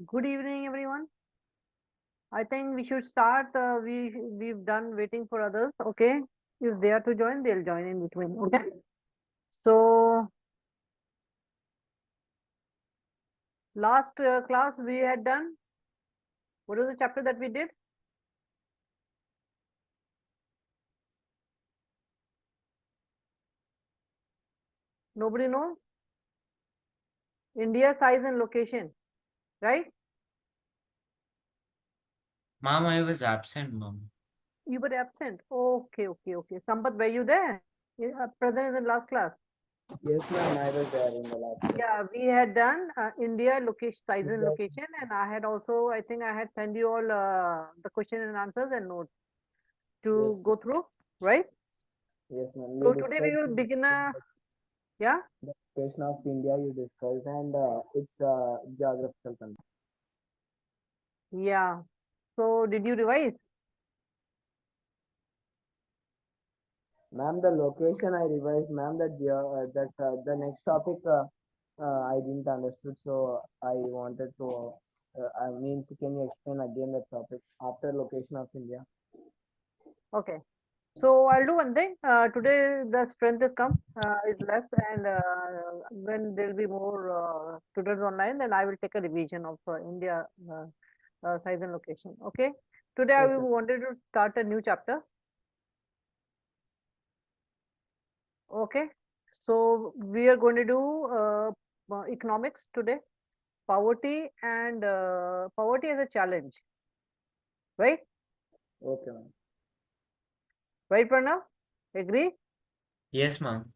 Good evening, everyone. I think we should start. We've done waiting for others. Okay, if they are to join, they'll join in between. Okay. So last class we had done. What was the chapter that we did? Nobody knows. India size and location, right? Mom, I was absent, mom. You were absent. Okay. Sambat, were you there? Present in last class. Yes, ma'am, I was there in the last class. Yeah, we had done India location, size and location, and I had also, I think I had sent you all the question and answers and notes Yes, to go through, right? yes, ma'am. You So today we discussed will begin yeah, the question of India. You discussed and its geographical country. yeah. So did you revise? Ma'am, the location I revised. Ma'am, the next topic I didn't understood, so I wanted to. I mean, can you explain again the topic after location of India? Okay. So I'll do one thing. Today the strength is less, and when there'll be more students online, then I will take a revision of India size and location. Okay. Today I Okay. wanted to start a new chapter. Okay. So we are going to do economics today. Poverty as a challenge, right? Okay, ma'am. Right, Pranav? Agree? Yes, mom.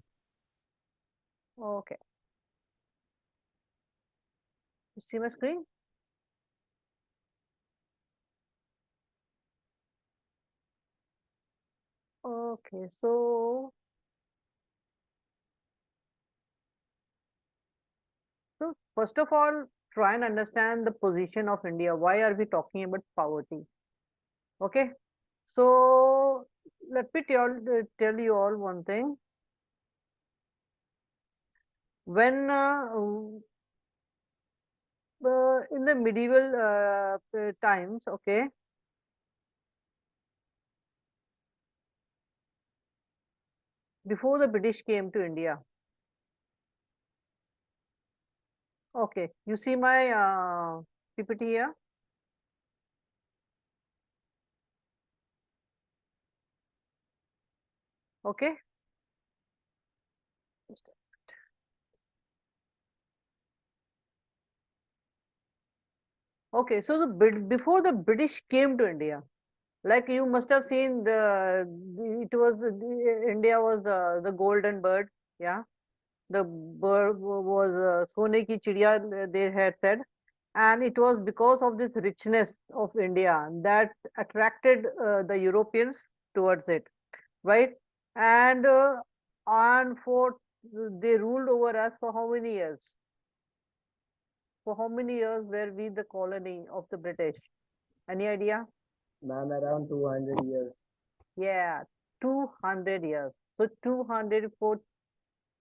Okay. You see my screen? Okay. So first of all, try and understand the position of India. Why are we talking about poverty? Okay. So let me tell you all one thing. When in the medieval times, okay, before the British came to India, okay, you see my PPT here, okay. Okay, so before the British came to India, like you must have seen India was the golden bird, yeah. The bird was Sone ki chidiya, they had said, and it was because of this richness of India that attracted the Europeans towards it, right? And for they ruled over us for how many years? For how many years were we the colony of the British? Any idea? Ma'am, around 200 years. Yeah, 200 years. So 200 for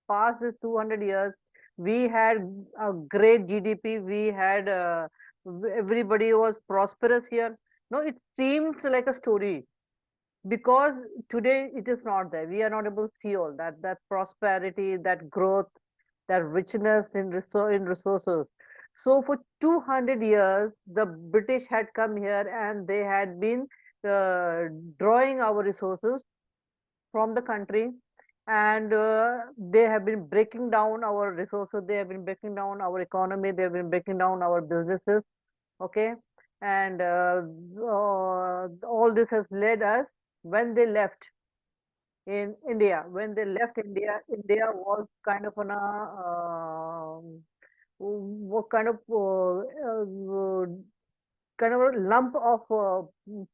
past this 200 years, we had a great GDP. We had everybody was prosperous here. No, it seems like a story because today it is not there. We are not able to see all that prosperity, that growth, that richness in resources. So for 200 years, the British had come here and they had been uh, drawing our resources from the country, and they have been breaking down our resources, they have been breaking down our economy, they have been breaking down our businesses, okay. And all this has led us, when they left in India, when they left India, India was kind of on a what kind of a lump of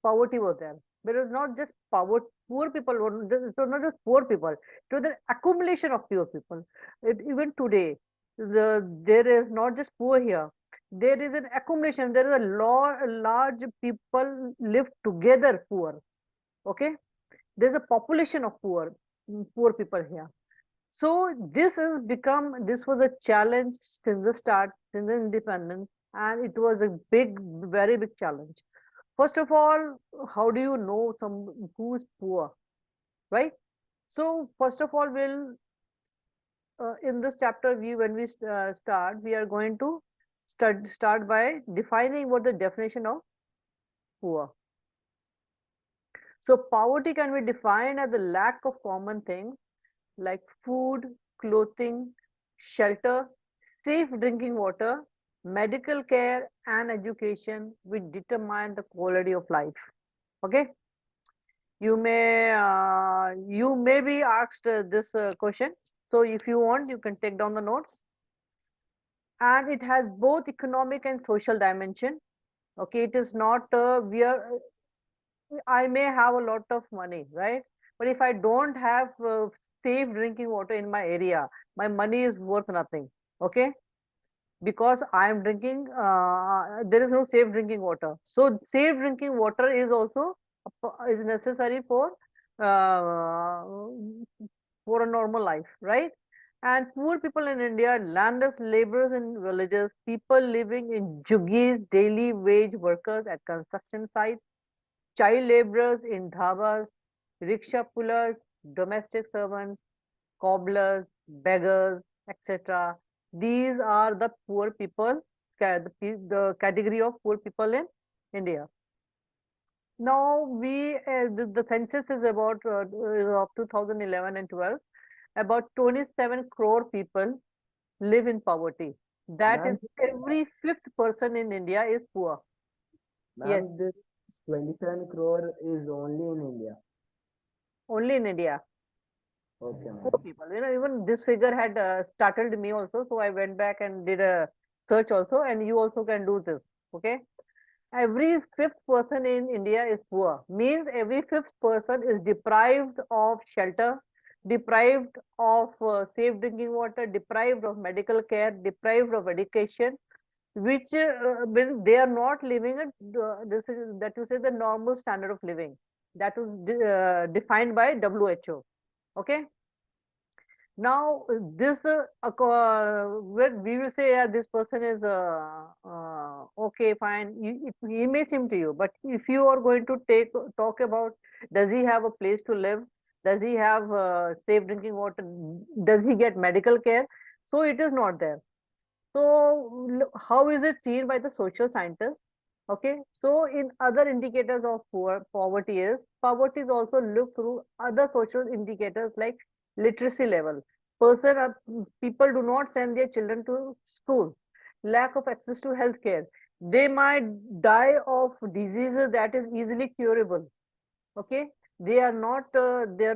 poverty was there. There was not just poor people. It was not just poor people. It was an accumulation of poor people. Even today, there is not just poor here. There is an accumulation. There is a large people live together poor. Okay, there's a population of poor people here. So this has become, this was a challenge since the start, since the independence, and it was a big, very big challenge. First of all, how do you know some who is poor, right? So first of all, we'll in this chapter, when we start, we are going to start by defining what the definition of poor. So poverty can be defined as the lack of common things like food, clothing, shelter, safe drinking water, medical care, and education, which determine the quality of life. Okay, you may be asked this question. So if you want, you can take down the notes. And it has both economic and social dimension. Okay, it is not I may have a lot of money, right? But if I don't have safe drinking water in my area, my money is worth nothing. Okay, because I am drinking, there is no safe drinking water. So safe drinking water is also is necessary uh, for a normal life, right? And poor people in India, landless laborers in villages, people living in juggies, daily wage workers at construction sites, child laborers in dhabas, rickshaw pullers, domestic servants, cobblers, beggars, etc. These are the poor people, the category of poor people in India. Now the census is about of 2011 and 12. About 27 crore people live in poverty. That is Ma'am, every fifth person in India is poor. Yes, ma'am, this 27 crore is only in India. only in India. Okay, ma'am. Poor people. Even this figure had startled me also. So I went back and did a search also, and you also can do this. Okay. Every fifth person in India is poor. Means every fifth person is deprived of shelter, deprived of safe drinking water, deprived of medical care, deprived of education, which means they are not living at this is that you say the normal standard of living that was defined by WHO. Okay. Now, this when we will say, yeah, this person is okay, fine. He may seem to you, but if you are going to talk about, does he have a place to live? Does he have safe drinking water? Does he get medical care? So it is not there. So how is it seen by the social scientists? Okay, so in other indicators of poverty is also looked through other social indicators like literacy level. People do not send their children to school. Lack of access to healthcare. They might die of diseases that is easily curable. Okay, they are not they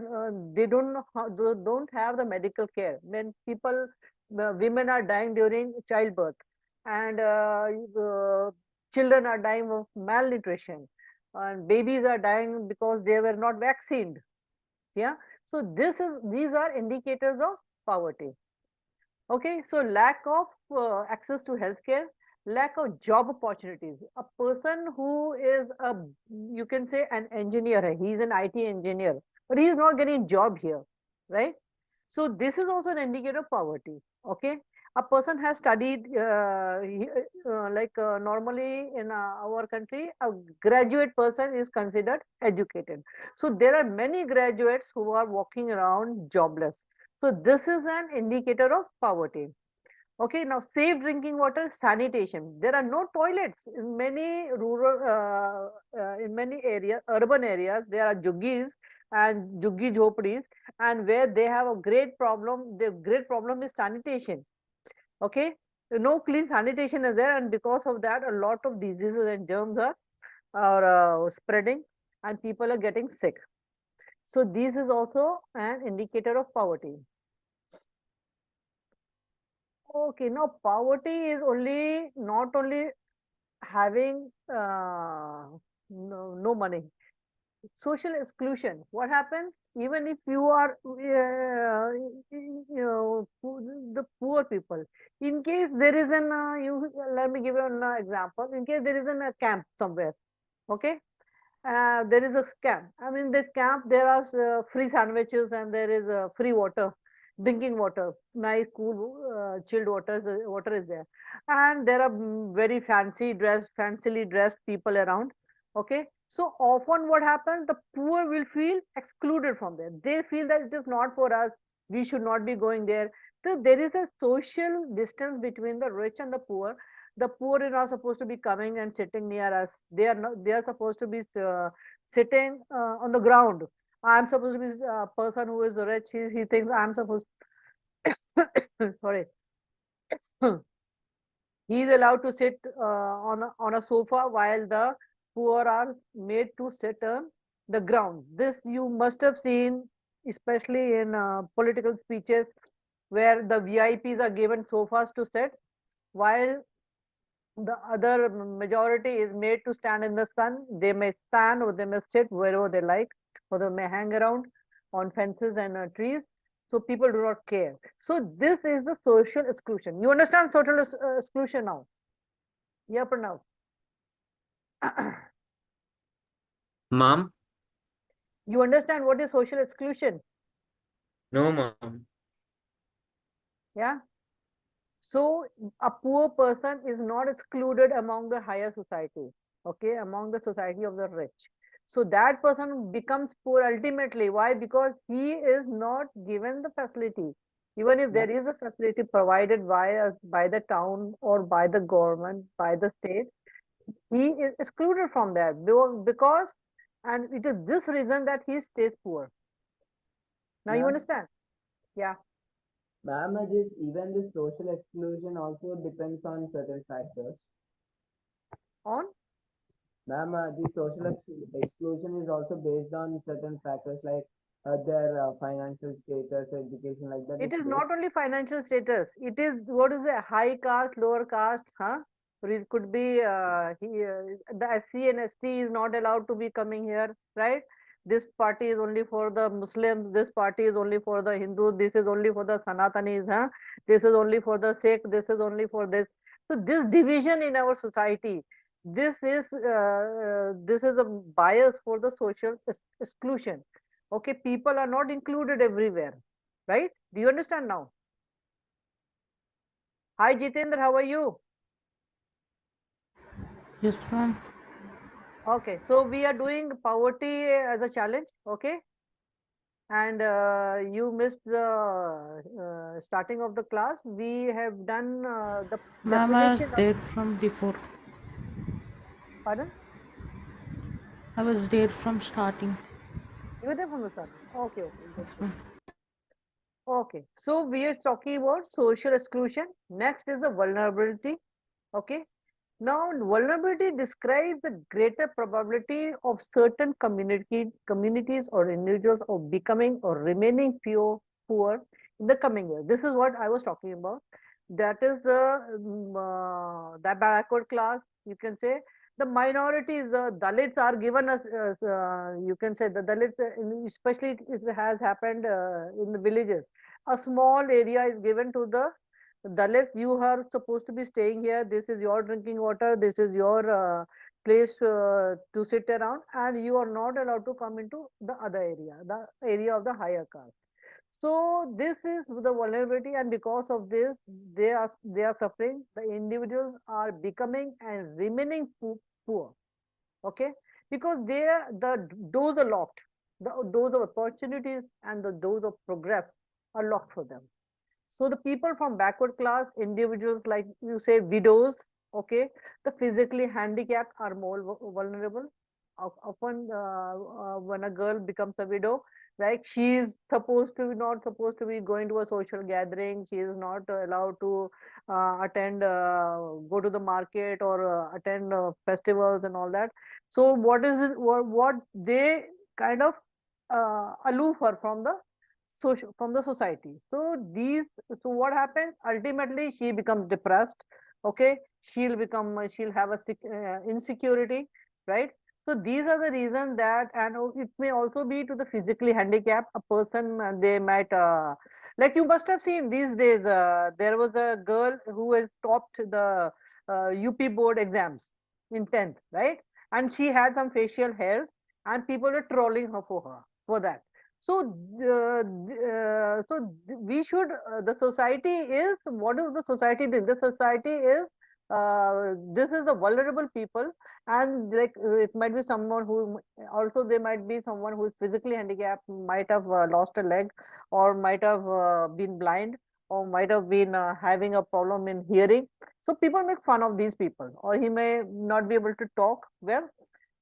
don't know they don't have the medical care. When women are dying during childbirth, and children are dying of malnutrition, and babies are dying because they were not vaccinated. Yeah, so these are indicators of poverty. Okay, so lack of access to healthcare, lack of job opportunities. A person who is you can say an engineer, he's an IT engineer, but he is not getting job here, right? So this is also an indicator of poverty. Okay, a person has studied normally in our country, a graduate person is considered educated. So there are many graduates who are walking around jobless. So this is an indicator of poverty. Okay, now safe drinking water, sanitation. There are no toilets in many in many areas, urban areas. There are juggies and juggi jhopadis, and where they have a great problem. The great problem is sanitation. Okay, no clean sanitation is there, and because of that, a lot of diseases and germs are spreading, and people are getting sick. So this is also an indicator of poverty. Okay, now poverty is only not only having no money. Social exclusion. What happens even if you are the poor people? In case there is an let me give you an example. In case there is an a camp somewhere, okay, there is a camp. I mean, this camp there are free sandwiches and there is free water. drinking water, nice cool chilled water is there, and there are very fancily dressed people around. Okay, so often what happens, the poor will feel excluded from there. They feel that it is not for us, we should not be going there. So there is a social distance between the rich and the poor. The poor is not supposed to be coming and sitting near us. They are not, they are supposed to be sitting on the ground. I'm supposed to be a person who is rich. He thinks I'm supposed sorry. He is allowed to sit on a sofa while the poor are made to sit on the ground. This you must have seen, especially in political speeches, where the VIPs are given sofas to sit, while the other majority is made to stand in the sun. They may stand or they may sit wherever they like, or they may hang around on fences and trees. So people do not care. So this is the social exclusion. You understand social exclusion now? Yeah, Pranav. Mom? You understand what is social exclusion? No, mom. Yeah. So a poor person is not excluded among the higher society, okay, among the society of the rich. So that person becomes poor ultimately. Why? Because he is not given the facility. Even if there is a facility provided by us, by the town or by the government, by the state, he is excluded from that because, and it is this reason that he stays poor. Now you Ma'am, understand? Yeah. ma'am, even this social exclusion also depends on certain factors. On Ma'am, the exclusion is also based on certain factors like their financial status, education, like that. it It's is based. not only financial status. It is what is a high caste, lower caste, huh? Or it could be the SC and ST is not allowed to be coming here, right? This party is only for the Muslims. This party is only for the Hindus. This is only for the Sanatanis, huh? This is only for the Sikh. This is only for this. So this division in our society, this is a bias for the social exclusion. Okay, people are not included everywhere, right? Do you understand now? Hi, Jitendra, how are you? Yes, ma'am. Okay, so we are doing poverty as a challenge, okay? And you missed the starting of the class. We have done the Ma'am, I was definition of, there from before. pardon? I was there from starting. You were there from the start. Okay, okay, good, Yes, good. ma'am. Okay, so we are talking about social exclusion. Next is the vulnerability, okay? Now, vulnerability describes the greater probability of certain communities or individuals of becoming or remaining poor in the coming year. This is what I was talking about. That is the backward class. You can say the minorities, the Dalits are given us. You can say the Dalits, especially it has happened in the villages. A small area is given to the Dalits. You are supposed to be staying here. This is your drinking water. This is your place to sit around, and you are not allowed to come into the other area, the area of the higher caste. So this is the vulnerability, and because of this, they are suffering. The individuals are becoming and remaining poor. Okay, because the doors are locked. The doors of opportunities and the doors of progress are locked for them. So the people from backward class, individuals like you say widows, okay, the physically handicapped are more vulnerable. Often when a girl becomes a widow, right, she is supposed to not supposed to be going to a social gathering. She is not allowed to attend, go to the market or attend festivals and all that. So what is it? What they kind of aloof her from the social, from the society. So these, so what happens ultimately, she becomes depressed. Okay, she'll have a insecurity, right? So these are the reasons that, and it may also be to the physically handicapped a person. They might like you must have seen these days, there was a girl who has topped the UP board exams in 10th, right? And she had some facial hair, and people were trolling her for that. So, we should, the society is, what is the society doing? The society is, this is the vulnerable people, and like it might be someone who, also there might be someone who is physically handicapped, might have lost a leg, or might have been blind, or might have been having a problem in hearing. So people make fun of these people, or he may not be able to talk well.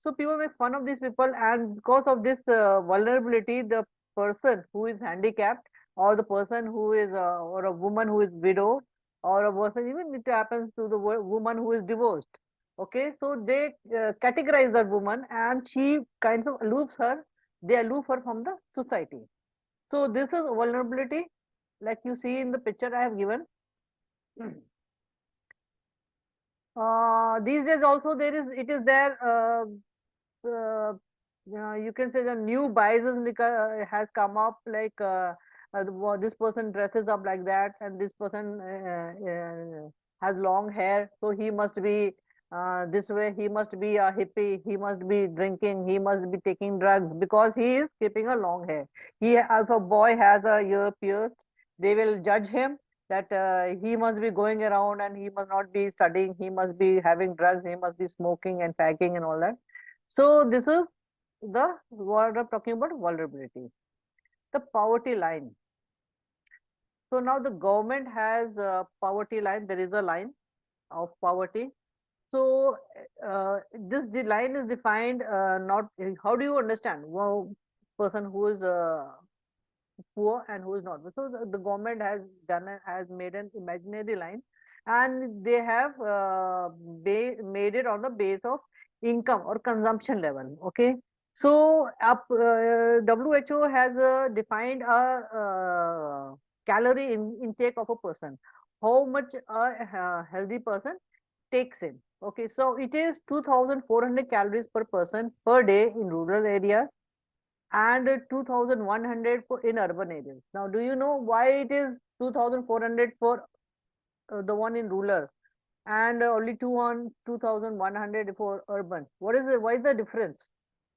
So people make fun of these people, and because of this vulnerability, the person who is handicapped, or the person who is, or a woman who is widowed, or a person, even it happens to the woman who is divorced. Okay, so they categorize that woman, and she kind of alooves her. They aloof her from the society. So this is vulnerability, like you see in the picture I have given. These days also there is, it is there. Uh, you can say the new biases has come up, like this person dresses up like that, and this person has long hair, so he must be this way, he must be a hippie, he must be drinking, he must be taking drugs because he is keeping a long hair. He, if a boy has a ear pierced, they will judge him that he must be going around and he must not be studying, he must be having drugs, he must be smoking and packing and all that. So this is the what I'm talking about, vulnerability. The poverty line. So now the government has a poverty line. There is a line of poverty. So this the line is defined, not, how do you understand? Well, person who is poor and who is not. So the government has done has made an imaginary line, and they have made it on the base of income or consumption level. Okay, so WHO has defined a calorie intake of a person, how much a healthy person takes in. Okay, so it is 2,400 calories per person per day in rural areas, and 2,100 for in urban areas. Now, do you know why it is 2,400 for the one in rural, and only 2,100 for urban? What is the, why is the difference?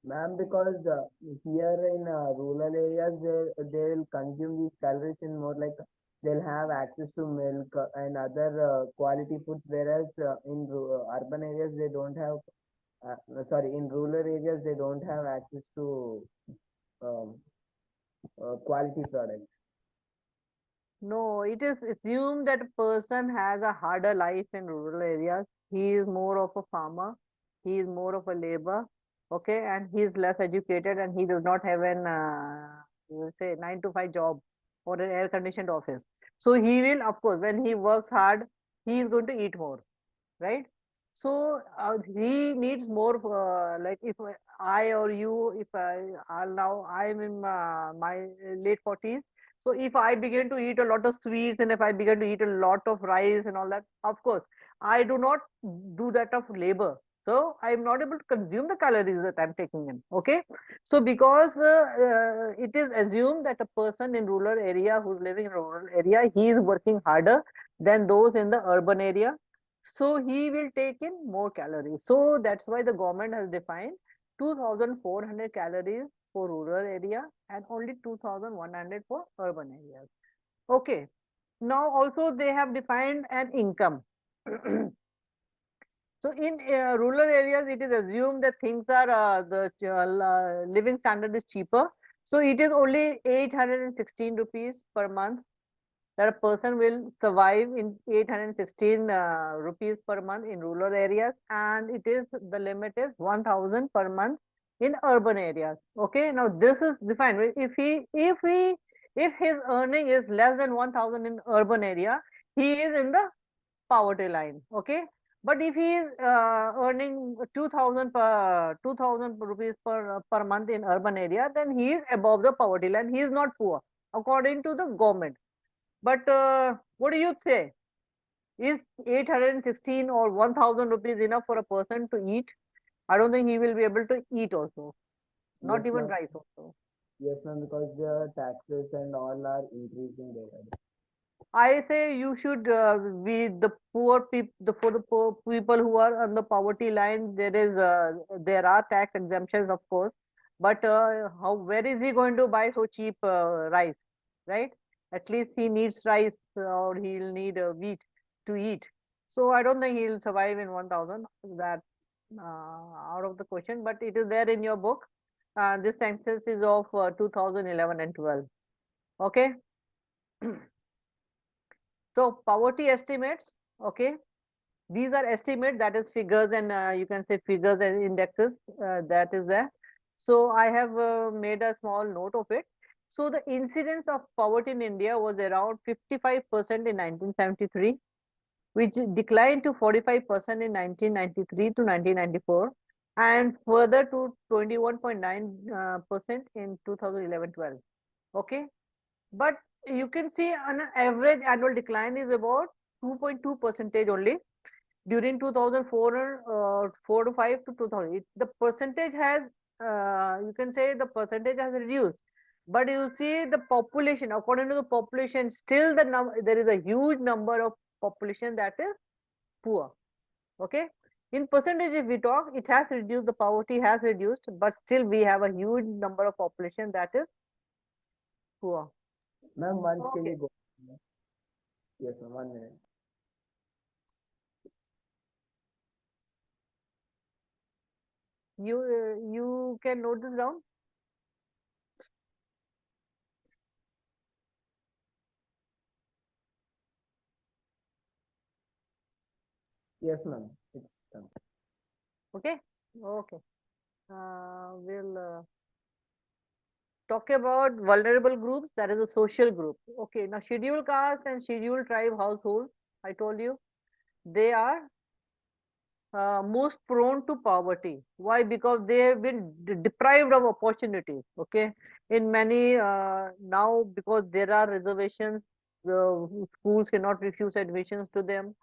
Ma'am, because here in rural areas, they will consume these calories in more, like they'll have access to milk and other quality foods, whereas in urban areas they don't have. Sorry, in rural areas they don't have access to um, quality products. No, it is assumed that a person has a harder life in rural areas. He is more of a farmer, he is more of a labor, okay, and he is less educated, and he does not have an say 9 to 5 job or an air conditioned office. So he will, of course, when he works hard, he is going to eat more, right? So he needs more, like if I or you, if now I'm in my late 40s, so if I begin to eat a lot of sweets, and if I begin to eat a lot of rice and all that, of course, I do not do that of labor. So I'm not able to consume the calories that I'm taking in. Okay. So because it is assumed that a person in rural area who's living in rural area, he is working harder than those in the urban area. So he will take in more calories. So that's why the government has defined 2,400 calories for rural area and only 2,100 for urban areas. Okay. Now also they have defined an income. So in rural areas, it is assumed that things are living standard is cheaper. So it is only 816 rupees per month that a person will survive in 816 rupees per month in rural areas, and it is the limit is 1,000 per month in urban areas. Okay, now this is defined. If his earning is less than 1,000 in urban area, he is in the poverty line. Okay, but if he is earning 2,000 rupees per month in urban area, then he is above the poverty line. He is not poor according to the government. But what do you say? Is 816 or 1,000 rupees enough for a person to eat? I don't think he will be able to eat also, not Yes, even ma'am. rice also. Yes, ma'am, because the taxes and all are increasing there. I say you should be the poor people, for the poor people who are on the poverty line. There are tax exemptions, of course, But where is he going to buy so cheap rice, right? At least he needs rice, or he'll need wheat to eat. So I don't think he'll survive in 1000. That out of the question, but it is there in your book. This census is of 2011 and 12. Okay. So poverty estimates. Okay, these are estimates, that is figures, and you can say figures and indexes, that is there. So I have made a small note of it. So the incidence of poverty in India was around 55% in 1973, which declined to 45% in 1993 to 1994, and further to 21.9% in 2011-12. Okay, but you can see an average annual decline is about 2.2 percentage only during 2004, 4 to 5 to 2000. The percentage has, you can say the percentage has reduced, but you see the population, according to the population, still there is a huge number of population that is poor. Okay, in percentage if we talk, it has reduced, the poverty has reduced, but still we have a huge number of population that is poor. Ma'am, once can Okay. you go? Yes, ma'am, 1 minute. You can note this down. Yes, ma'am. It's done. Okay. Okay. We'll talk about vulnerable groups, that is a social group. Okay, now scheduled caste and scheduled tribe households, I told you, they are most prone to poverty. Why? Because they have been deprived of opportunities. Okay, in many now, because there are reservations, the schools cannot refuse admissions to them.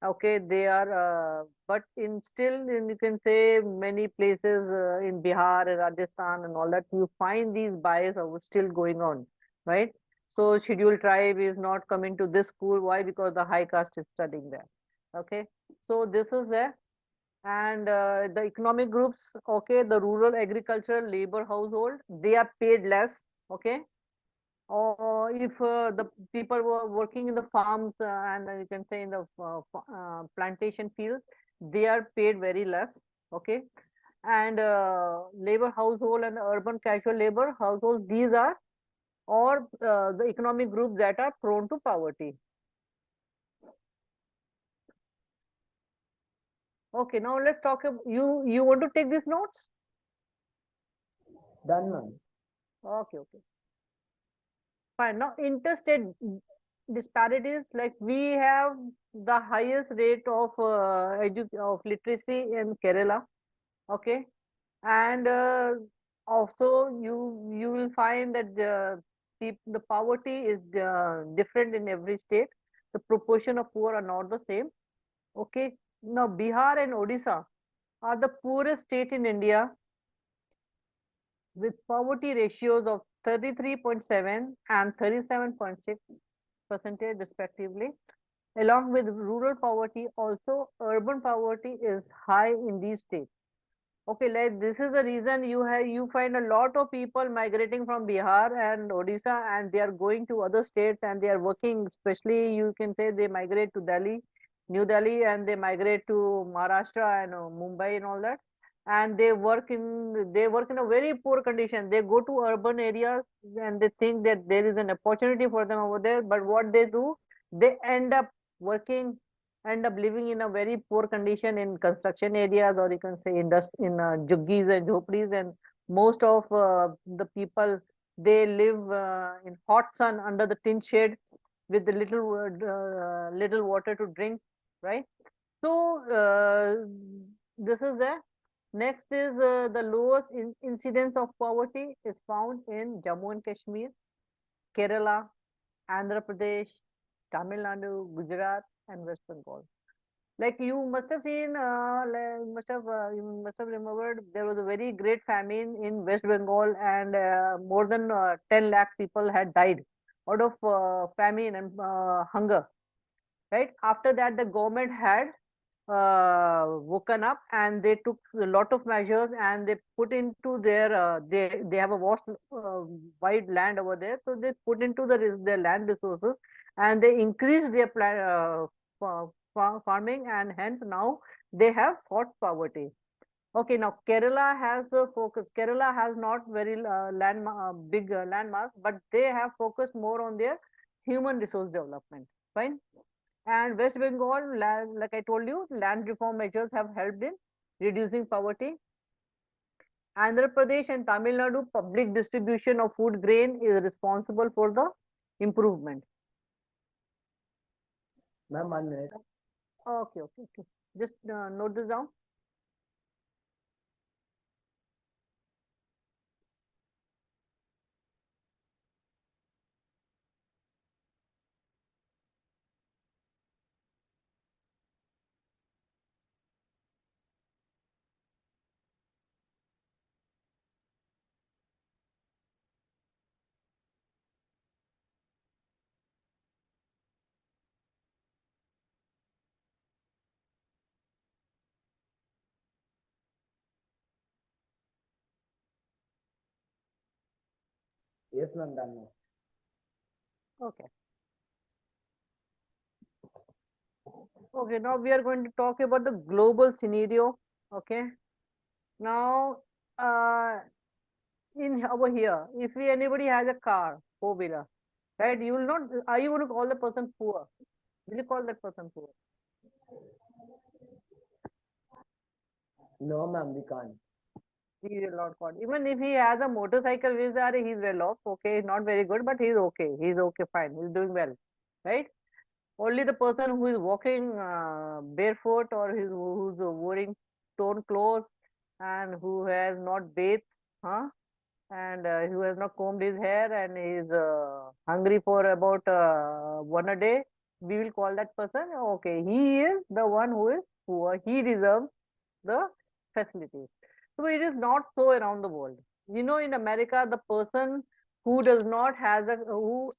Okay, they are, but in still, in, you can say many places in Bihar and Rajasthan and all that, you find these bias are still going on, right? So scheduled tribe is not coming to this school. Why? Because the high caste is studying there. Okay, so this is there. And the economic groups, okay, the rural agricultural labor household, they are paid less. Okay, or if the people were working in the farms, and you can say in the plantation fields, they are paid very less. Okay, and labor household and urban casual labor households, these are or the economic groups that are prone to poverty. Okay, now let's talk about, you want to take these notes? Done, ma'am. Okay, okay, fine. Now interstate disparities, like we have the highest rate of of literacy in Kerala. Okay, and also you will find that the poverty is different in every state. The proportion of poor are not the same. Okay, now Bihar and Odisha are the poorest state in India, with poverty ratios of 33.7 and 37.6 percentage respectively. Along with rural poverty, also urban poverty is high in these states. Okay, like this is the reason you find a lot of people migrating from Bihar and Odisha, and they are going to other states and they are working. Especially, you can say they migrate to Delhi, New Delhi, and they migrate to Maharashtra and Mumbai and all that. And they work in a very poor condition. They go to urban areas and they think that there is an opportunity for them over there. But what they do, they end up working, end up living in a very poor condition in construction areas, or you can say in juggies and jhopdis. And most of the people, they live in hot sun under the tin shade with the little water to drink, right? So this is there. Next is the lowest incidence of poverty is found in Jammu and Kashmir, Kerala, Andhra Pradesh, Tamil Nadu, Gujarat, and West Bengal. Like you must have seen, you must have remembered, there was a very great famine in West Bengal, and more than 10 lakh people had died out of famine and hunger. Right after that, the government had woken up, and they took a lot of measures, and they put into their they have a vast wide land over there, so they put into their land resources, and they increased their farming, and hence now they have fought poverty. Okay, now Kerala has a focus. Kerala has not very big landmass, but they have focused more on their human resource development. Fine. And West Bengal, like I told you, land reform measures have helped in reducing poverty. Andhra Pradesh and Tamil Nadu, public distribution of food grain is responsible for the improvement. Ma'am, 1 minute. Okay, okay, okay. Just note this down. Yes, ma'am, done now. Okay. Okay, now we are going to talk about the global scenario. Okay. Now, in over here, if anybody has a car, four-wheeler, right? You will not. Are you going to call the person poor? Will you call that person poor? No, ma'am, we can't. He will not call. Even if he has a motorcycle visa, he's well off. Okay, not very good, but he's okay. He's okay, fine. He's doing well, right? Only the person who is walking barefoot, or who's wearing torn clothes, and who has not bathed, huh? And who has not combed his hair, and is hungry for about one a day, we will call that person okay. He is the one who is poor. He deserves the facilities. So it is not so around the world. You know, in America, the person who does not has a who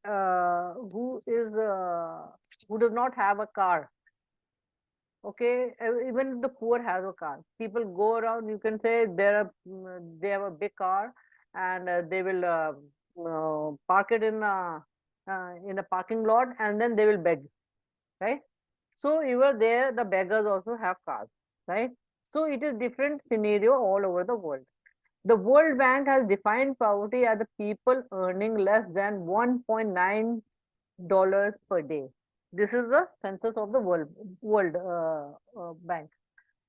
does not have a car. Okay, even the poor has a car. People go around. You can say they have a big car, and they will park it in a parking lot, and then they will beg, right? So even there, the beggars also have cars, right? So it is different scenario all over the world. The World Bank has defined poverty as the people earning less than $1.9 per day. This is the census of the World Bank.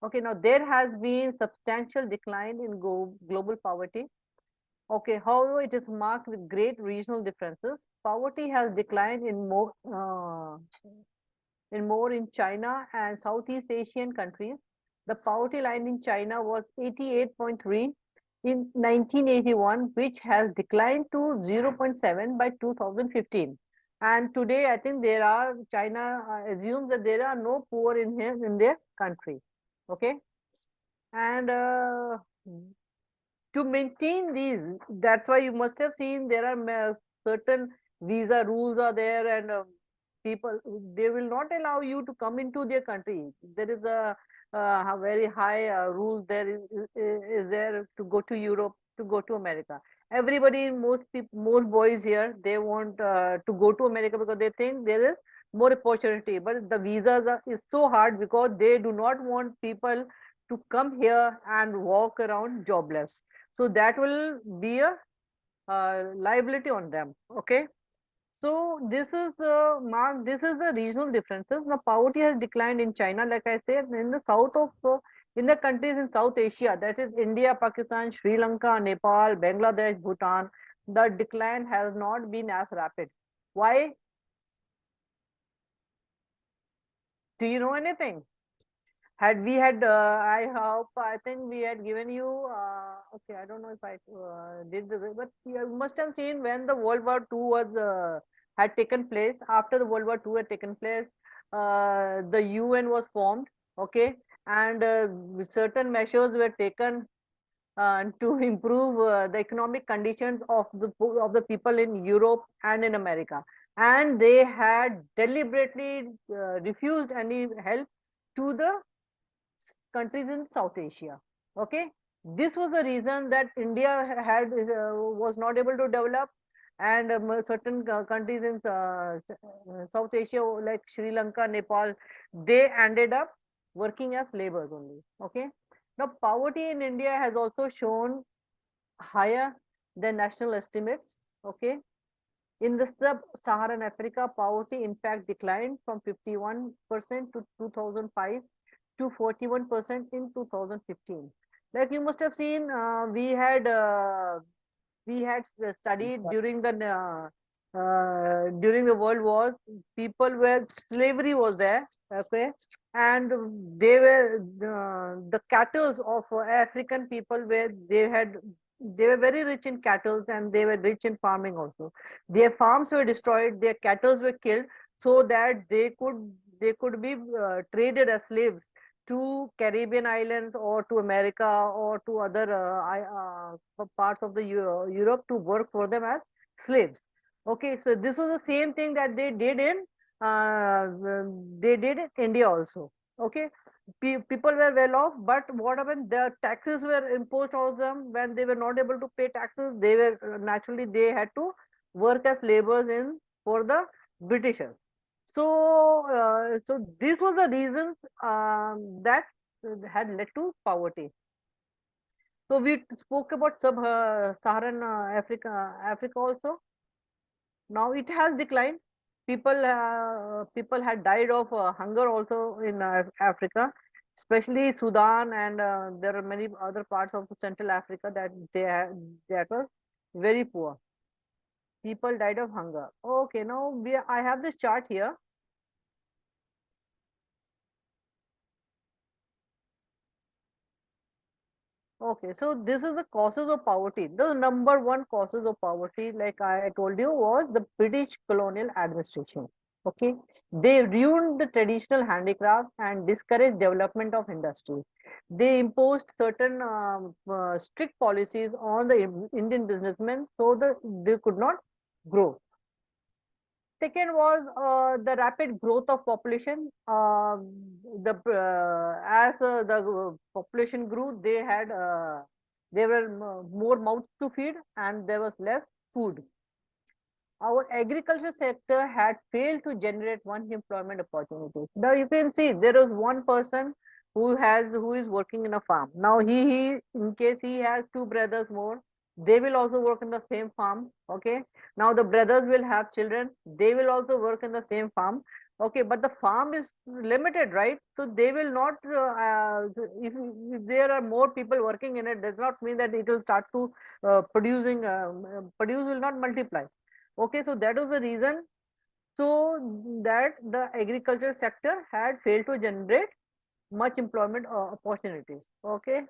Okay, now there has been substantial decline in global poverty. Okay, however, it is marked with great regional differences. Poverty has declined more in China and Southeast Asian countries. The poverty line in China was 88.3 in 1981, which has declined to 0.7 by 2015. And today, I think China assumes that there are no poor in their country. Okay. And to maintain these, that's why you must have seen there are certain visa rules are there, and people, they will not allow you to come into their country. There is a very high rules there is there to go to Europe, to go to America. Everybody, most boys here, they want to go to America because they think there is more opportunity, but the visas is so hard because they do not want people to come here and walk around jobless. So that will be a liability on them. Okay. So this is Mark. This is the regional differences. Now poverty has declined in China, like I said, in the south of in the countries in South Asia, that is India, Pakistan, Sri Lanka, Nepal, Bangladesh, Bhutan. The decline has not been as rapid. Why? Do you know anything? Had we had I think we had given you okay, I don't know if I did the, but you must have seen when the World War II was had taken place. After the World War II had taken place, the UN was formed. Okay. And certain measures were taken to improve the economic conditions of the people in Europe and in America, and they had deliberately refused any help to the countries in South Asia. Okay, this was the reason that India had was not able to develop, and certain countries in South Asia like Sri Lanka, Nepal, they ended up working as laborers only. Okay, now poverty in India has also shown higher than national estimates. Okay, in the sub-Saharan Africa, poverty in fact declined from 51% to 2005 to 41% in 2015. Like you must have seen, we had studied during the world wars. People were slavery was there, okay, and they were the cattle of African people were they were very rich in cattle and they were rich in farming also. Their farms were destroyed, their cattle were killed so that they could be traded as slaves to Caribbean islands or to America or to other parts of the Europe to work for them as slaves. Okay, so this was the same thing that uh, they did in India also. Okay, people were well off, but what happened? The taxes were imposed on them. When they were not able to pay taxes, they were naturally they had to work as laborers in for the Britishers. So this was the reasons that had led to poverty. So we spoke about sub-Saharan Africa also. Now it has declined. People had died of hunger also in Africa, especially Sudan, and there are many other parts of Central Africa that was very poor. People died of hunger. Okay, now I have this chart here. Okay, so this is the causes of poverty. The number one causes of poverty, like I told you, was the British colonial administration. Okay, they ruined the traditional handicraft and discouraged development of industries. They imposed certain strict policies on the Indian businessmen so that they could not grow. Second was the rapid growth of population. The population grew, there were more mouths to feed, and there was less food. Our agriculture sector had failed to generate one employment opportunities. Now you can see there is one person who is working in a farm. Now he in case he has two brothers more, they will also work in the same farm. Okay. Now the brothers will have children, they will also work in the same farm. Okay, but the farm is limited, right? So they will not. If there are more people working in it, does not mean that it will start to produce will not multiply. Okay, so that was the reason. So that the agriculture sector had failed to generate much employment opportunities. Okay,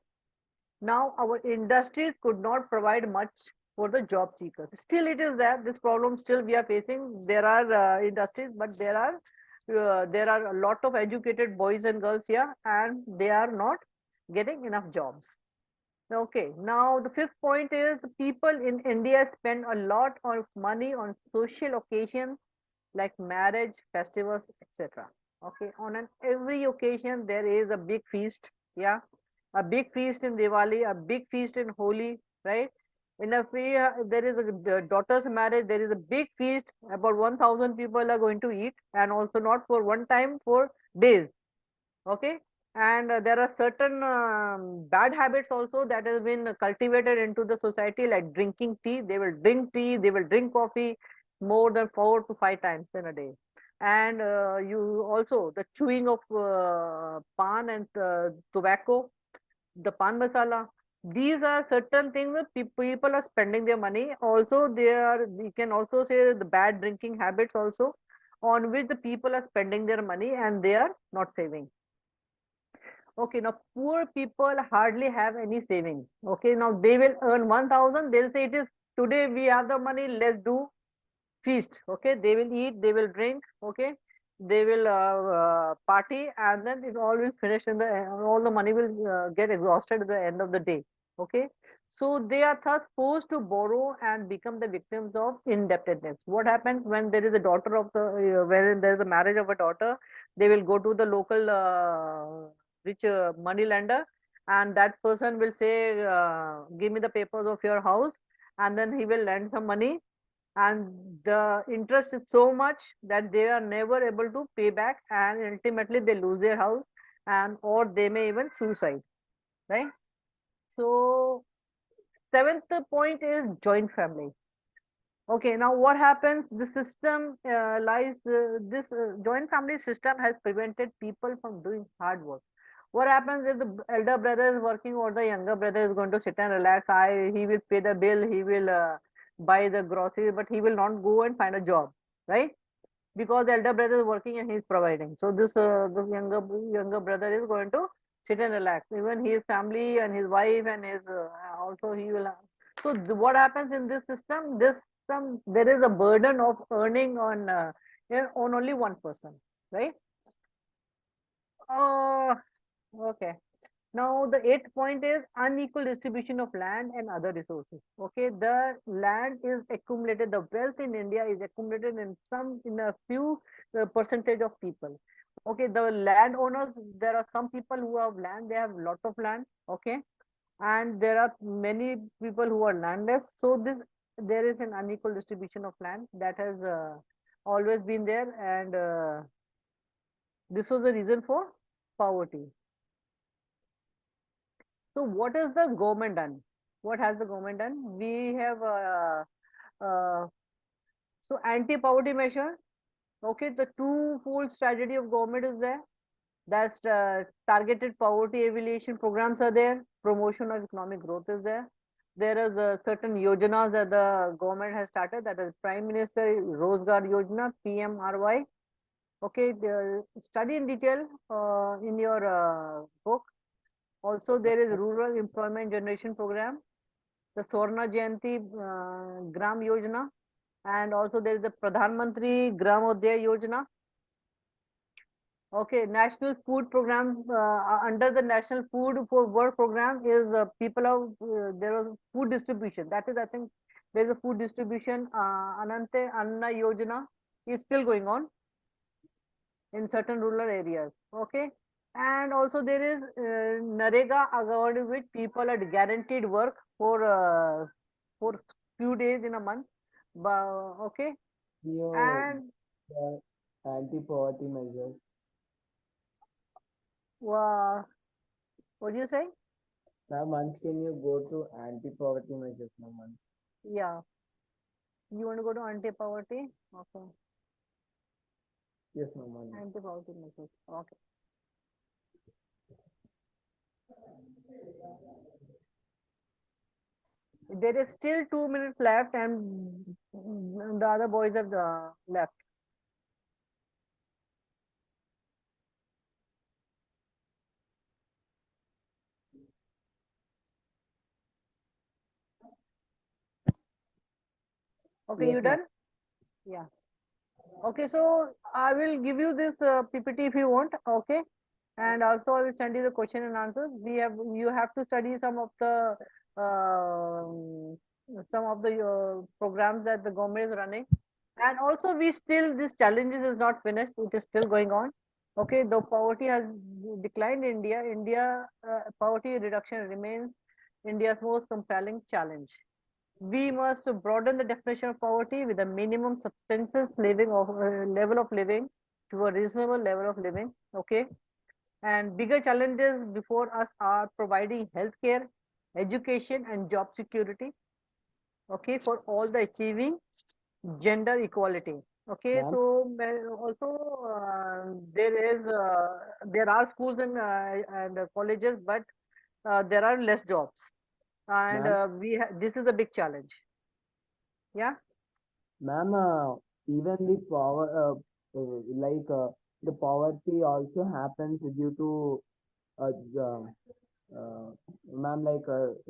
now our industries could not provide much for the job seekers. Still, it is there. This problem still we are facing. There are industries, but there are a lot of educated boys and girls here, and they are not getting enough jobs. Okay, now the fifth point is people in India spend a lot of money on social occasions like marriage, festivals, etc. Okay, on every occasion there is a big feast. Yeah, a big feast in Diwali, a big feast in Holi, right? In a there is a daughter's marriage, there is a big feast. About 1,000 people are going to eat, and also not for one time, for days. Okay, and there are certain bad habits also that has been cultivated into the society, like drinking tea. They will drink tea, they will drink coffee more than 4 to 5 times in a day. And you also the chewing of pan and tobacco, the pan masala. These are certain things that people are spending their money. Also, we can also say the bad drinking habits also, on which the people are spending their money and they are not saving. Okay, now poor people hardly have any savings. Okay, now they will earn 1,000. They'll say it is today we have the money. Let's do feast. Okay, they will eat, they will drink. Okay, they will party, and then it all will finish in the all the money will get exhausted at the end of the day. Okay, so they are thus forced to borrow and become the victims of indebtedness. What happens when there is a daughter of the when there is a marriage of a daughter? They will go to the local rich money lender, and that person will say, give me the papers of your house, and then he will lend some money, and the interest is so much that they are never able to pay back, and ultimately they lose their house, and or they may even suicide, right? So seventh point is joint family. Okay, now what happens? The system this joint family system has prevented people from doing hard work. What happens if the elder brother is working or the younger brother is going to sit and relax? He will pay the bill, he will buy the groceries, but he will not go and find a job, right? Because the elder brother is working and he is providing. So this younger brother is going to sit and relax. Even his family and his wife and his also he will. So what happens in this system? This system, there is a burden of earning on on only one person, right? Oh, okay. Now the eighth point is unequal distribution of land and other resources. Okay, the land is accumulated, the wealth in India is accumulated in a few percentage of people. Okay, the landowners, there are some people who have land, they have lots of land. Okay, and there are many people who are landless. So there is an unequal distribution of land that has always been there, and this was the reason for poverty. So what has the government done? What has the government done? We have uh, so anti-poverty measures. Okay, the two-fold strategy of government is there. That's targeted poverty alleviation programs are there. Promotion of economic growth is there. There is certain yojanas that the government has started. That is Prime Minister Rozgar Yojana (PMRY). Okay, study in detail in your book. Also, there is Rural Employment Generation Program, the Swarna Jayanti Gram Yojana, and also there is the Pradhan Mantri Gram Udaya Yojana. Okay, National Food Program, under the National Food for Work Program is people of there was food distribution. That is, I think, there is a food distribution. Anante Anna Yojana is still going on in certain rural areas. Okay, and also there is Narega award, which people are guaranteed work for few days in a month. Okay, You and the anti-poverty measures. uh, what do you say? Now, once can you go to anti-poverty measures now, once? Yeah, you want to go to anti-poverty? Okay, Yes, no, once. anti-poverty measures. Okay. There is still 2 minutes left, and the other boys have left. Okay, Yes, you ma'am. done? Yeah. Okay, so I will give you this PPT if you want. Okay, and also I will send you the question and answers. You have to study some of the programs that the government is running, and also we still this challenges is not finished. It is still going on. Okay, the poverty has declined in India. Poverty reduction remains India's most compelling challenge. We must broaden the definition of poverty with a minimum subsistence living of level of living to a reasonable level of living. Okay, and bigger challenges before us are providing healthcare, education, and job security. Okay, for all the achieving gender equality. Okay, Ma'am, so also there are schools and colleges, but there are less jobs, and ma'am, this is a big challenge. Yeah. ma'am, even the the poverty also happens due to the, uh, ma'am,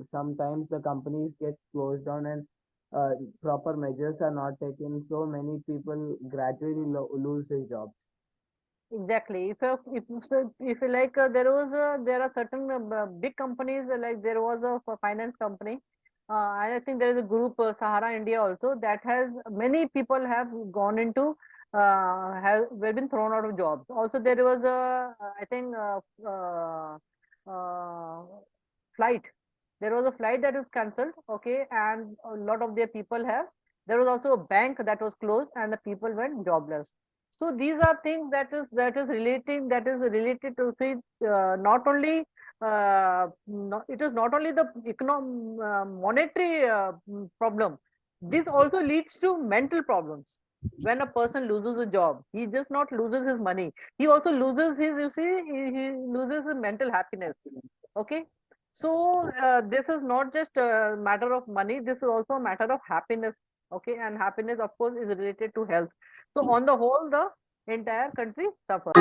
sometimes the companies get closed down and uh, proper measures are not taken. So many people gradually lose their jobs. Exactly. If you like, there are certain big companies like there was a finance company, and I think there is a group Sahara India also that has many people have gone into have were been thrown out of jobs. Also, there was a I think flight. There was a flight that was cancelled. Okay, and a lot of their people have. There was also a bank that was closed, and the people went jobless. So these are things that is related to see not only it is not only the monetary problem. This also leads to mental problems. When a person loses a job, he just not loses his money, he also loses his, you see, he loses his mental happiness. Okay, so this is not just a matter of money, this is also a matter of happiness. Okay, and happiness of course is related to health. So on the whole, the entire country suffers.